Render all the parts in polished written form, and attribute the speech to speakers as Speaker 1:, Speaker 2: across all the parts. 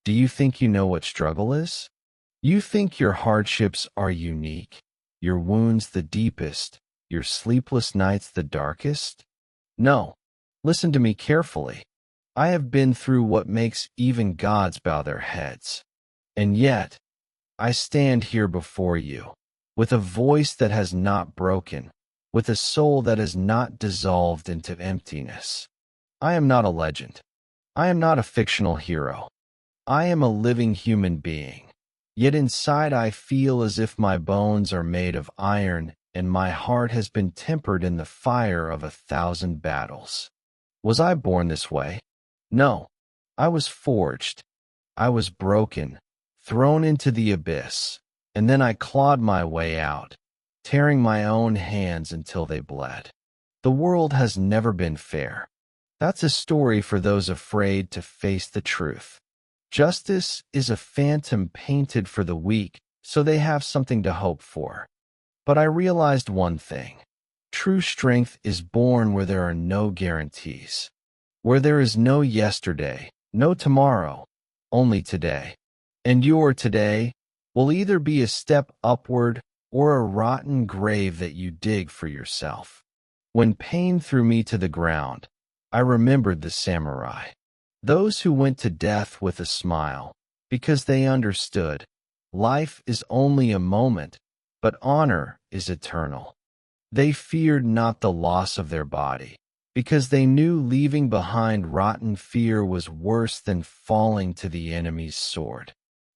Speaker 1: Do you think you know what struggle is? You think your hardships are unique, your wounds the deepest, your sleepless nights the darkest? No. Listen to me carefully. I have been through what makes even gods bow their heads. And yet, I stand here before you, with a voice that has not broken, with a soul that has not dissolved into emptiness. I am not a legend. I am not a fictional hero. I am a living human being. Yet inside I feel as if my bones are made of iron and my heart has been tempered in the fire of 1,000 battles. Was I born this way? No. I was forged. I was broken, thrown into the abyss, and then I clawed my way out, tearing my own hands until they bled. The world has never been fair. That's a story for those afraid to face the truth. Justice is a phantom painted for the weak, so they have something to hope for. But I realized one thing. True strength is born where there are no guarantees, where there is no yesterday, no tomorrow, only today. And your today will either be a step upward or a rotten grave that you dig for yourself. When pain threw me to the ground, I remembered the samurai. Those who went to death with a smile, because they understood life is only a moment, but honor is eternal. They feared not the loss of their body, because they knew leaving behind rotten fear was worse than falling to the enemy's sword.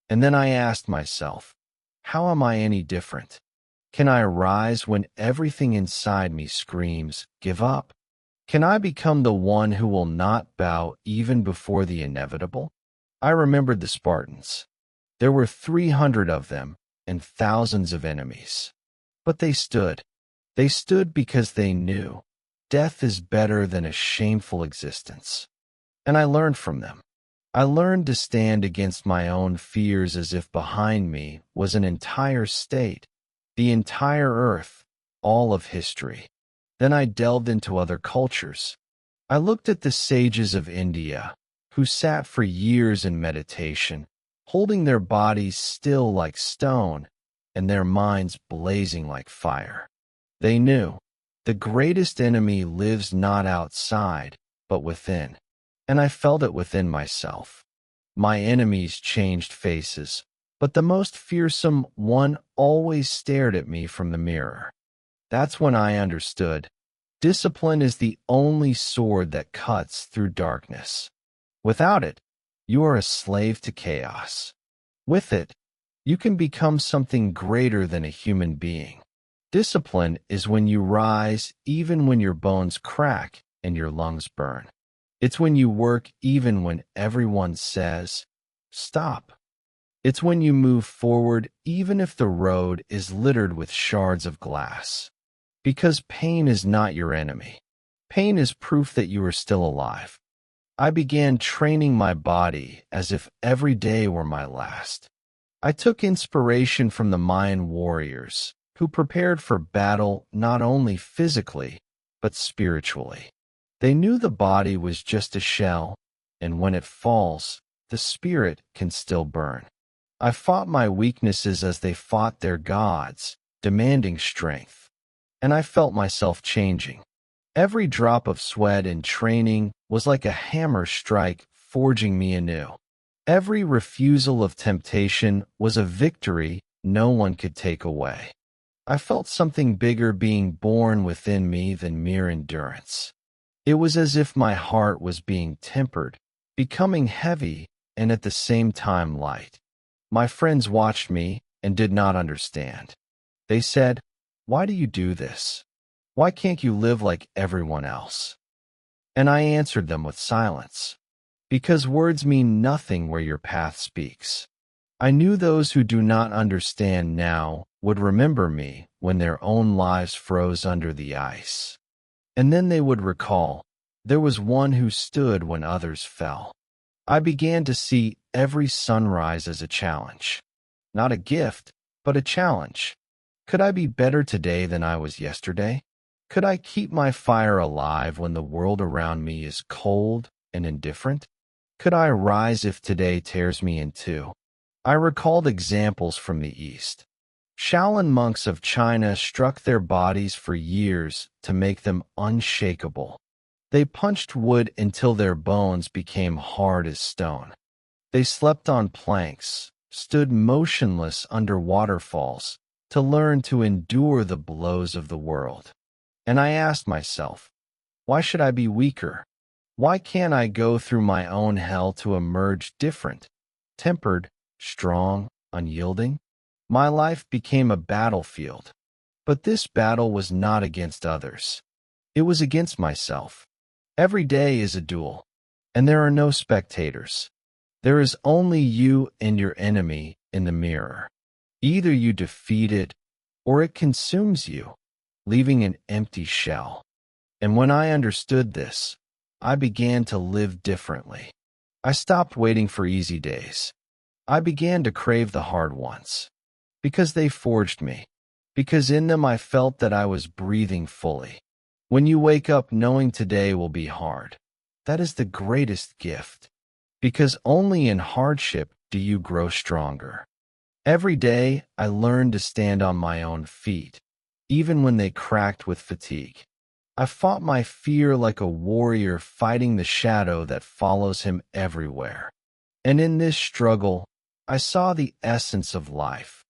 Speaker 1: And then I asked myself, how am I any different? Can I rise when everything inside me screams, give up? Can I become the one who will not bow even before the inevitable? I remembered the Spartans. There were 300 of them and thousands of enemies. But they stood. They stood because they knew death is better than a shameful existence. And I learned from them. I learned to stand against my own fears as if behind me was an entire state, the entire earth, all of history. Then I delved into other cultures. I looked at the sages of India, who sat for years in meditation, holding their bodies still like stone and their minds blazing like fire. They knew the greatest enemy lives not outside, but within. And I felt it within myself. My enemies changed faces, but the most fearsome one always stared at me from the mirror. That's when I understood. Discipline is the only sword that cuts through darkness. Without it, you are a slave to chaos. With it, you can become something greater than a human being. Discipline is when you rise even when your bones crack and your lungs burn. It's when you work even when everyone says, stop. It's when you move forward even if the road is littered with shards of glass. Because pain is not your enemy. Pain is proof that you are still alive. I began training my body as if every day were my last. I took inspiration from the Mayan warriors, who prepared for battle not only physically, but spiritually. They knew the body was just a shell, and when it falls, the spirit can still burn. I fought my weaknesses as they fought their gods, demanding strength. And I felt myself changing. Every drop of sweat in training was like a hammer strike forging me anew. Every refusal of temptation was a victory no one could take away. I felt something bigger being born within me than mere endurance. It was as if my heart was being tempered, becoming heavy and at the same time light. My friends watched me and did not understand. They said, why do you do this? Why can't you live like everyone else? And I answered them with silence. Because words mean nothing where your path speaks. I knew those who do not understand now would remember me when their own lives froze under the ice. And then they would recall, there was one who stood when others fell. I began to see every sunrise as a challenge. Not a gift, but a challenge. Could I be better today than I was yesterday? Could I keep my fire alive when the world around me is cold and indifferent? Could I rise if today tears me in two? I recalled examples from the East. Shaolin monks of China struck their bodies for years to make them unshakable. They punched wood until their bones became hard as stone. They slept on planks, stood motionless under waterfalls, to learn to endure the blows of the world. And I asked myself, why should I be weaker? Why can't I go through my own hell to emerge different, tempered, strong, unyielding? My life became a battlefield. But this battle was not against others. It was against myself. Every day is a duel, and there are no spectators. There is only you and your enemy in the mirror. Either you defeat it, or it consumes you, leaving an empty shell. And when I understood this, I began to live differently. I stopped waiting for easy days. I began to crave the hard ones. Because they forged me. Because in them I felt that I was breathing fully. When you wake up knowing today will be hard, that is the greatest gift. Because only in hardship do you grow stronger. Every day I learned to stand on my own feet, even when they cracked with fatigue. I fought my fear like a warrior fighting the shadow that follows him everywhere. And in this struggle, I saw the essence of life.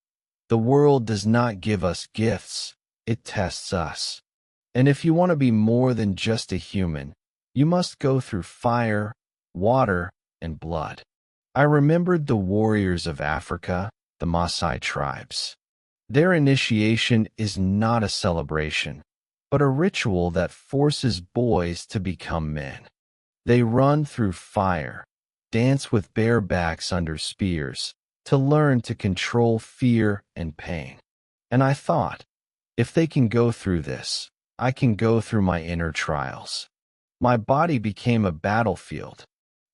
Speaker 1: The world does not give us gifts, it tests us. And if you want to be more than just a human, you must go through fire, water, and blood. I remembered the warriors of Africa, the Maasai tribes. Their initiation is not a celebration, but a ritual that forces boys to become men. They run through fire, dance with bare backs under spears, to learn to control fear and pain. And I thought, if they can go through this, I can go through my inner trials. My body became a battlefield.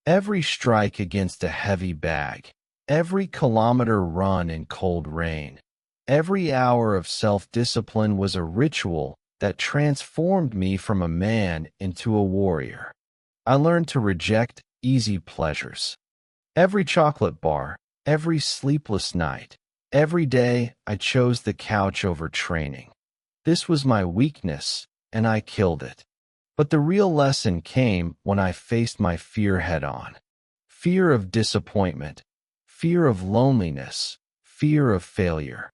Speaker 1: Every strike against a heavy bag, every kilometer run in cold rain, every hour of self-discipline was a ritual that transformed me from a man into a warrior. I learned to reject easy pleasures. Every chocolate bar, every sleepless night, every day I chose the couch over training. This was my weakness, and I killed it. But the real lesson came when I faced my fear head-on. Fear of disappointment, fear of loneliness, fear of failure.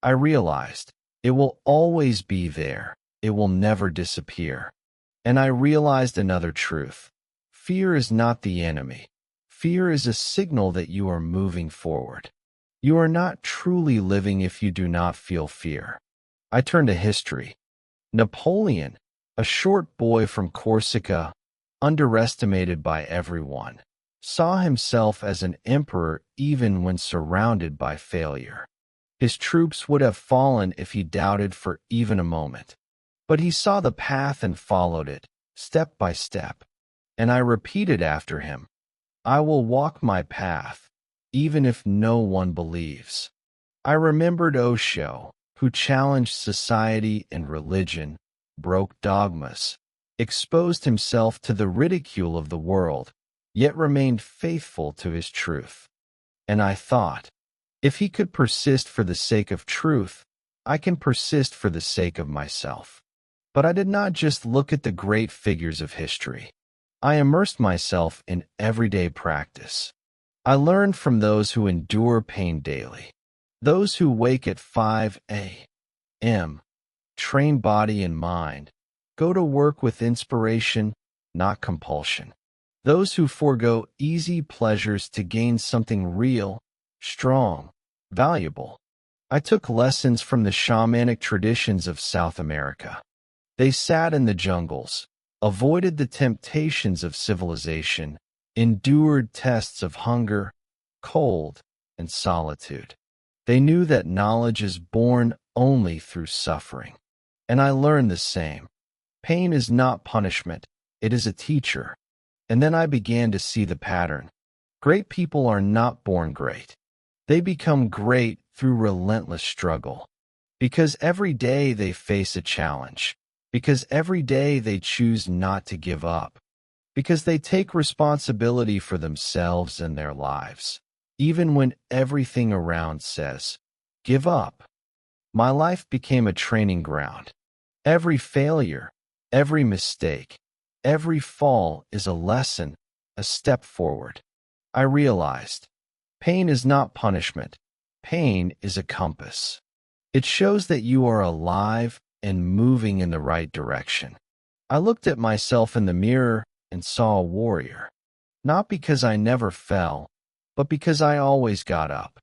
Speaker 1: I realized it will always be there. It will never disappear. And I realized another truth. Fear is not the enemy. Fear is a signal that you are moving forward. You are not truly living if you do not feel fear. I turned to history. Napoleon, a short boy from Corsica, underestimated by everyone, saw himself as an emperor even when surrounded by failure. His troops would have fallen if he doubted for even a moment. But he saw the path and followed it, step by step. And I repeated after him, I will walk my path, even if no one believes. I remembered Osho, who challenged society and religion, broke dogmas, exposed himself to the ridicule of the world, yet remained faithful to his truth. And I thought, if he could persist for the sake of truth, I can persist for the sake of myself. But I did not just look at the great figures of history. I immersed myself in everyday practice. I learned from those who endure pain daily, those who wake at 5 a.m., train body and mind, go to work with inspiration, not compulsion, those who forego easy pleasures to gain something real, strong, valuable. I took lessons from the shamanic traditions of South America. They sat in the jungles, avoided the temptations of civilization, endured tests of hunger, cold, and solitude. They knew that knowledge is born only through suffering. And I learned the same. Pain is not punishment, it is a teacher. And then I began to see the pattern. Great people are not born great. They become great through relentless struggle. Because every day they face a challenge. Because every day they choose not to give up. because they take responsibility for themselves and their lives, even when everything around says, give up. My life became a training ground. Every failure, every mistake, every fall is a lesson, a step forward. I realized pain is not punishment. Pain is a compass. It shows that you are alive and moving in the right direction. I looked at myself in the mirror and saw a warrior, not because I never fell, but because I always got up.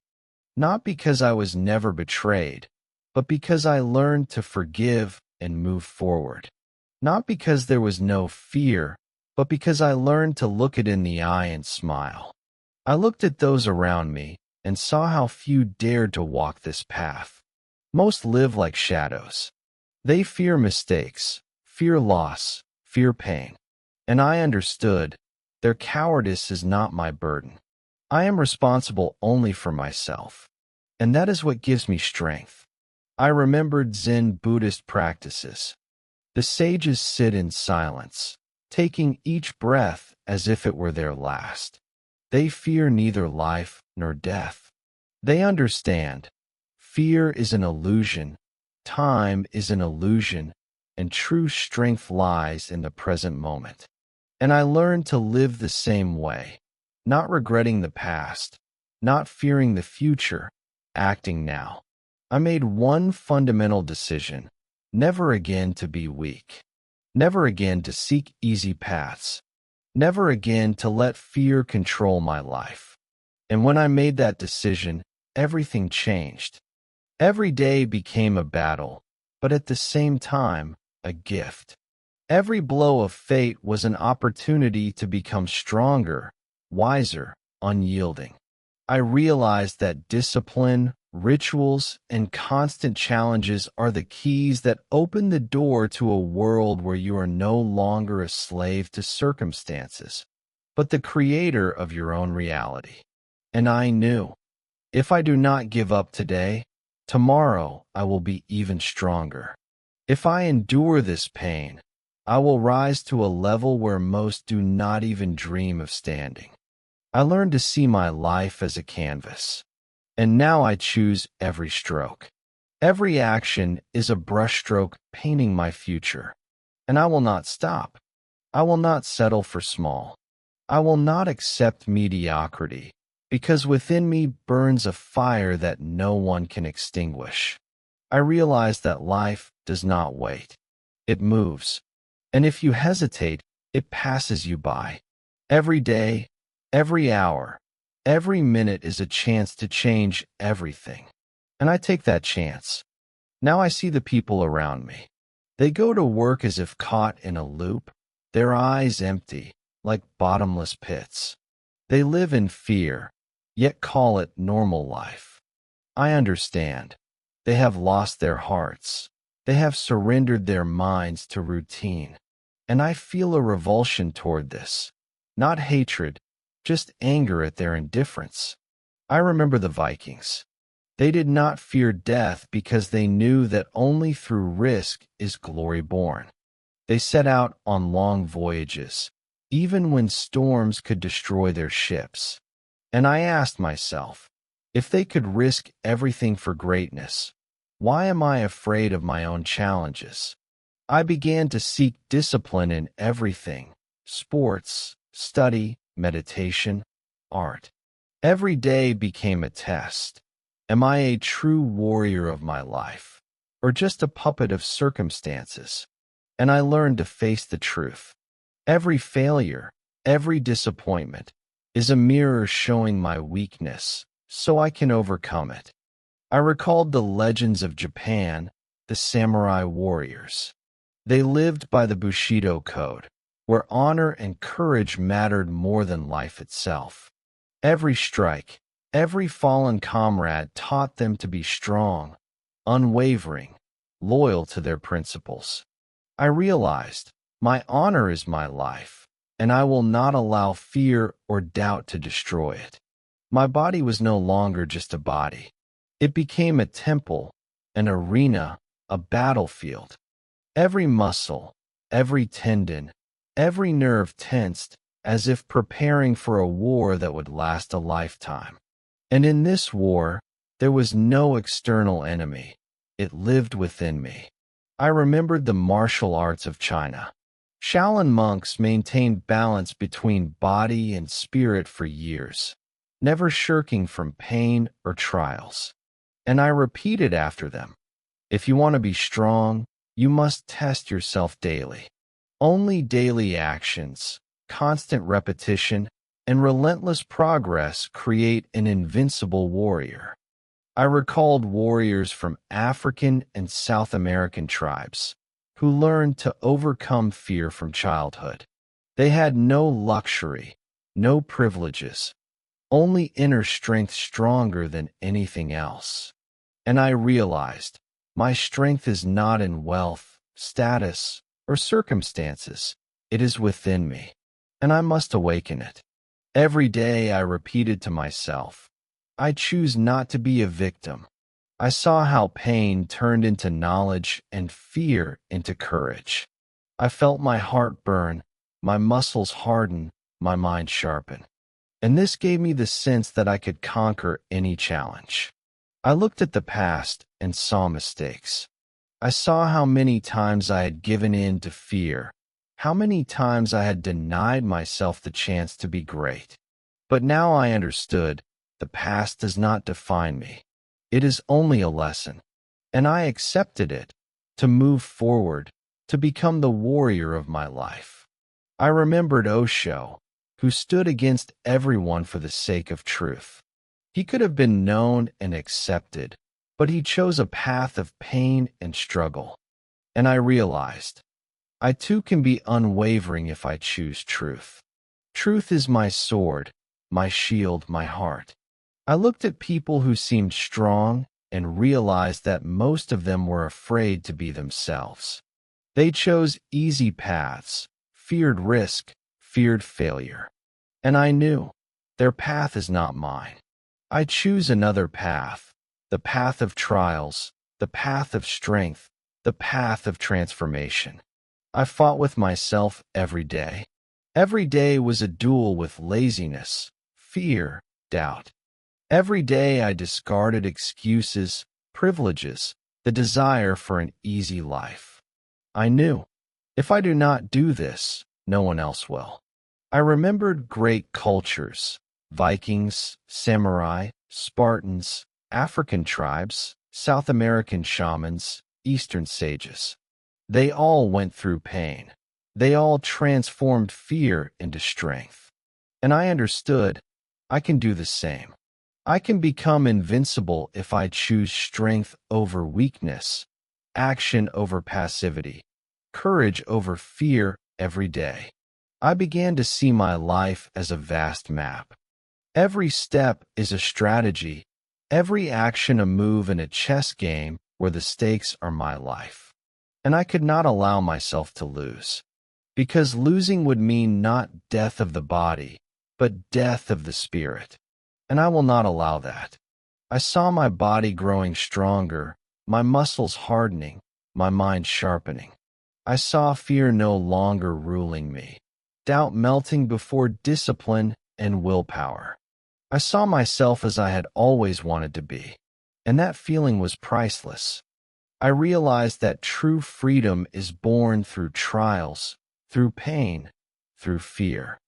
Speaker 1: Not because I was never betrayed, but because I learned to forgive and move forward. Not because there was no fear, but because I learned to look it in the eye and smile. I looked at those around me and saw how few dared to walk this path. Most live like shadows. They fear mistakes, fear loss, fear pain. And I understood, their cowardice is not my burden. I am responsible only for myself. And that is what gives me strength. I remembered Zen Buddhist practices. The sages sit in silence, taking each breath as if it were their last. They fear neither life nor death. They understand. Fear is an illusion, time is an illusion, and true strength lies in the present moment. And I learned to live the same way, not regretting the past, not fearing the future, acting now. I made one fundamental decision, never again to be weak, never again to seek easy paths, never again to let fear control my life. And when I made that decision, everything changed. Every day became a battle, but at the same time, a gift. Every blow of fate was an opportunity to become stronger, wiser, unyielding. I realized that discipline, rituals, and constant challenges are the keys that open the door to a world where you are no longer a slave to circumstances, but the creator of your own reality. And I knew, if I do not give up today, tomorrow I will be even stronger. If I endure this pain, I will rise to a level where most do not even dream of standing. I learned to see my life as a canvas, and now I choose every stroke. Every action is a brushstroke painting my future, and I will not stop. I will not settle for small. I will not accept mediocrity, because within me burns a fire that no one can extinguish. I realize that life does not wait. It moves. And if you hesitate, it passes you by. Every day, every hour, every minute is a chance to change everything. And I take that chance. Now I see the people around me. They go to work as if caught in a loop, their eyes empty, like bottomless pits. They live in fear, yet call it normal life. I understand. They have lost their hearts. They have surrendered their minds to routine. And I feel a revulsion toward this. Not hatred, just anger at their indifference. I remember the Vikings. They did not fear death because they knew that only through risk is glory born. They set out on long voyages, even when storms could destroy their ships. And I asked myself, if they could risk everything for greatness, why am I afraid of my own challenges? I began to seek discipline in everything: sports, study, meditation, art. Every day became a test. Am I a true warrior of my life, or just a puppet of circumstances? And I learned to face the truth. Every failure, every disappointment, is a mirror showing my weakness, so I can overcome it. I recalled the legends of Japan, the samurai warriors. They lived by the Bushido code, where honor and courage mattered more than life itself. Every strike, every fallen comrade taught them to be strong, unwavering, loyal to their principles. I realized, my honor is my life, and I will not allow fear or doubt to destroy it. My body was no longer just a body. It became a temple, an arena, a battlefield. Every muscle, every tendon, every nerve tensed, as if preparing for a war that would last a lifetime. And in this war, there was no external enemy. It lived within me. I remembered the martial arts of China. Shaolin monks maintained balance between body and spirit for years, never shirking from pain or trials. And I repeated after them, if you want to be strong, you must test yourself daily. Only daily actions, constant repetition, and relentless progress create an invincible warrior. I recalled warriors from African and South American tribes who learned to overcome fear from childhood. They had no luxury, no privileges, only inner strength stronger than anything else. And I realized my strength is not in wealth, status, or circumstances. It is within me, and I must awaken it. Every day I repeated to myself, I choose not to be a victim. I saw how pain turned into knowledge and fear into courage. I felt my heart burn, my muscles harden, my mind sharpen. And this gave me the sense that I could conquer any challenge. I looked at the past and saw mistakes. I saw how many times I had given in to fear, how many times I had denied myself the chance to be great. But now I understood, the past does not define me. It is only a lesson. And I accepted it, to move forward, to become the warrior of my life. I remembered Osho, who stood against everyone for the sake of truth. He could have been known and accepted, but he chose a path of pain and struggle. And I realized, I too can be unwavering if I choose truth. Truth is my sword, my shield, my heart. I looked at people who seemed strong and realized that most of them were afraid to be themselves. They chose easy paths, feared risk, feared failure. And I knew, their path is not mine. I choose another path, the path of trials, the path of strength, the path of transformation. I fought with myself every day. Every day was a duel with laziness, fear, doubt. Every day I discarded excuses, privileges, the desire for an easy life. I knew, if I do not do this, no one else will. I remembered great cultures, Vikings, samurai, Spartans, African tribes, South American shamans, Eastern sages. They all went through pain. They all transformed fear into strength. And I understood, I can do the same. I can become invincible if I choose strength over weakness, action over passivity, courage over fear every day. I began to see my life as a vast map. Every step is a strategy, every action a move in a chess game where the stakes are my life. And I could not allow myself to lose, because losing would mean not death of the body, but death of the spirit. And I will not allow that. I saw my body growing stronger, my muscles hardening, my mind sharpening. I saw fear no longer ruling me, doubt melting before discipline and willpower. I saw myself as I had always wanted to be, and that feeling was priceless. I realized that true freedom is born through trials, through pain, through fear.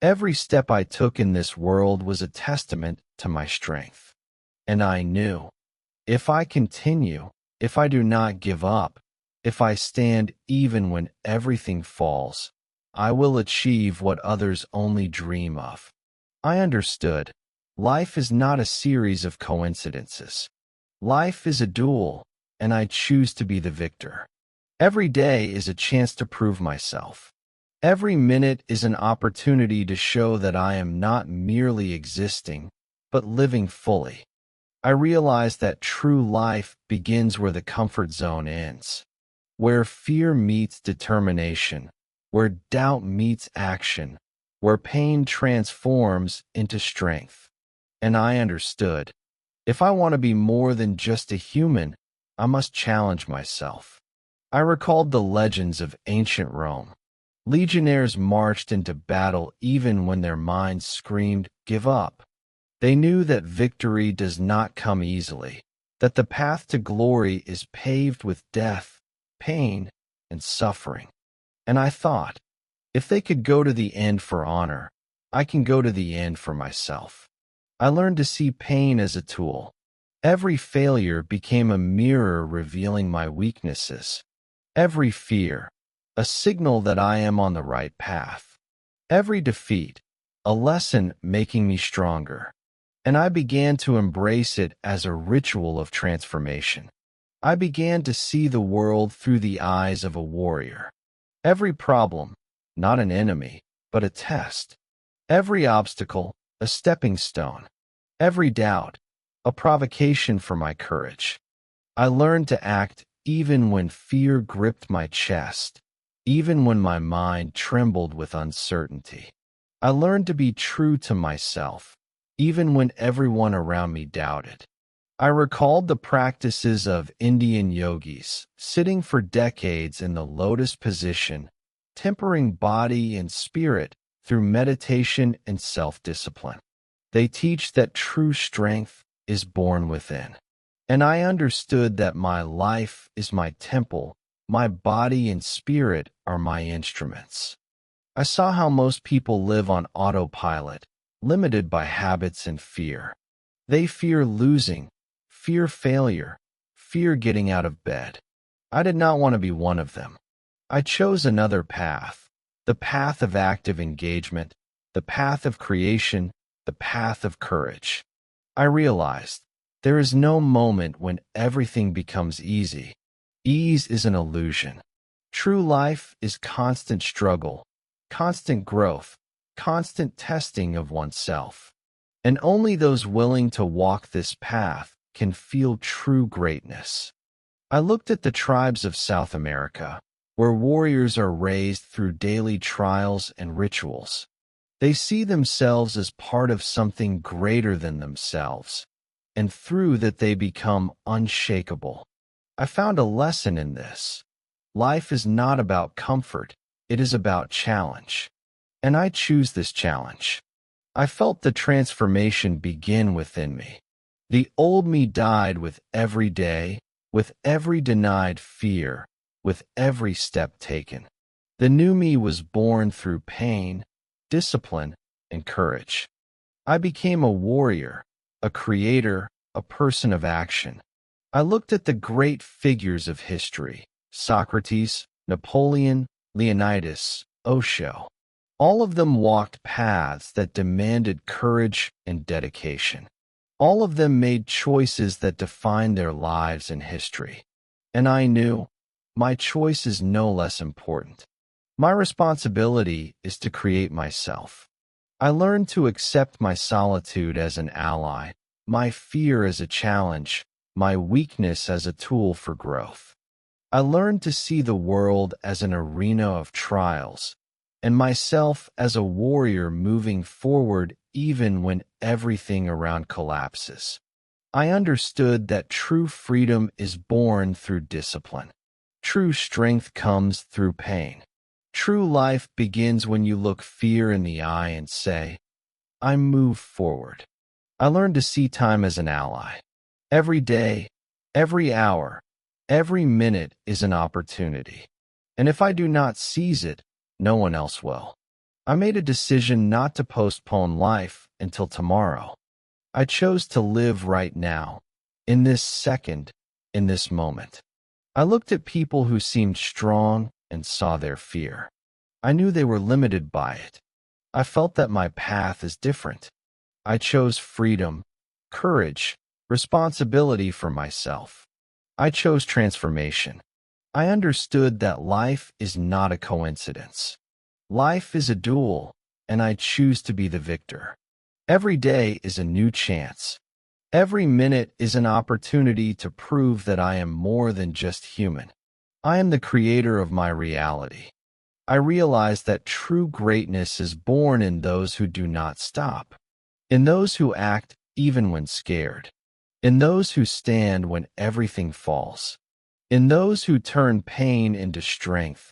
Speaker 1: Every step I took in this world was a testament to my strength. And I knew, if I continue, if I do not give up, if I stand even when everything falls, I will achieve what others only dream of. I understood, life is not a series of coincidences. Life is a duel, and I choose to be the victor. Every day is a chance to prove myself. Every minute is an opportunity to show that I am not merely existing, but living fully. I realize that true life begins where the comfort zone ends, where fear meets determination, where doubt meets action, where pain transforms into strength. And I understood, if I want to be more than just a human, I must challenge myself. I recalled the legends of ancient Rome. Legionnaires marched into battle even when their minds screamed, "Give up." They knew that victory does not come easily, that the path to glory is paved with death, pain, and suffering. And I thought, if they could go to the end for honor, I can go to the end for myself. I learned to see pain as a tool. Every failure became a mirror revealing my weaknesses. Every fear, a signal that I am on the right path. Every defeat, a lesson making me stronger. And I began to embrace it as a ritual of transformation. I began to see the world through the eyes of a warrior. Every problem, not an enemy, but a test. Every obstacle, a stepping stone. Every doubt, a provocation for my courage. I learned to act even when fear gripped my chest, even when my mind trembled with uncertainty. I learned to be true to myself, even when everyone around me doubted. I recalled the practices of Indian yogis, sitting for decades in the lotus position, tempering body and spirit through meditation and self-discipline. They teach that true strength is born within. And I understood that my life is my temple, my body and spirit are my instruments. I saw how most people live on autopilot, limited by habits and fear. They fear losing, fear failure, fear getting out of bed. I did not want to be one of them. I chose another path, the path of active engagement, the path of creation, the path of courage. I realized there is no moment when everything becomes easy. Ease is an illusion. True life is constant struggle, constant growth, constant testing of oneself. And only those willing to walk this path can feel true greatness. I looked at the tribes of South America, where warriors are raised through daily trials and rituals. They see themselves as part of something greater than themselves, and through that they become unshakable. I found a lesson in this. Life is not about comfort, it is about challenge. And I choose this challenge. I felt the transformation begin within me. The old me died with every day, with every denied fear, with every step taken. The new me was born through pain, discipline, and courage. I became a warrior, a creator, a person of action. I looked at the great figures of history, Socrates, Napoleon, Leonidas, Osho. All of them walked paths that demanded courage and dedication. All of them made choices that defined their lives and history. And I knew, my choice is no less important. My responsibility is to create myself. I learned to accept my solitude as an ally, my fear as a challenge, my weakness as a tool for growth. I learned to see the world as an arena of trials, and myself as a warrior moving forward even when everything around collapses. I understood that true freedom is born through discipline. True strength comes through pain. True life begins when you look fear in the eye and say, I move forward. I learned to see time as an ally. Every day, every hour, every minute is an opportunity. And if I do not seize it, no one else will. I made a decision not to postpone life until tomorrow. I chose to live right now, in this second, in this moment. I looked at people who seemed strong and saw their fear. I knew they were limited by it. I felt that my path is different. I chose freedom, courage, responsibility for myself. I chose transformation. I understood that life is not a coincidence. Life is a duel, and I choose to be the victor. Every day is a new chance. Every minute is an opportunity to prove that I am more than just human. I am the creator of my reality. I realize that true greatness is born in those who do not stop, in those who act even when scared, in those who stand when everything falls, in those who turn pain into strength,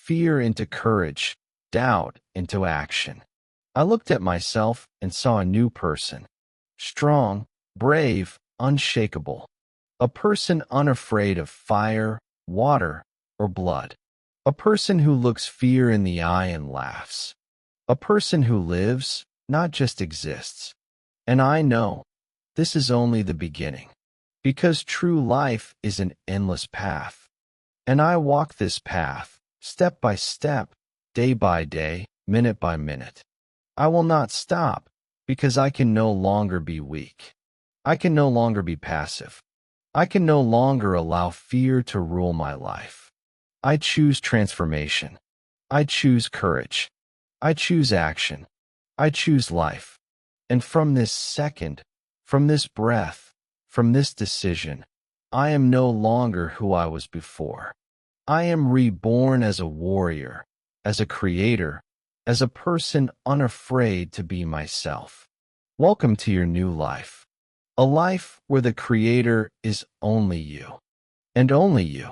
Speaker 1: fear into courage, doubt into action. I looked at myself and saw a new person. Strong, brave, unshakable. A person unafraid of fire, water, or blood. A person who looks fear in the eye and laughs. A person who lives, not just exists. And I know this is only the beginning, because true life is an endless path. And I walk this path, step by step, day by day, minute by minute. I will not stop, because I can no longer be weak. I can no longer be passive. I can no longer allow fear to rule my life. I choose transformation. I choose courage. I choose action. I choose life. And from this second, from this breath, from this decision, I am no longer who I was before. I am reborn as a warrior, as a creator, as a person unafraid to be myself. Welcome to your new life. A life where the creator is only you, and only you.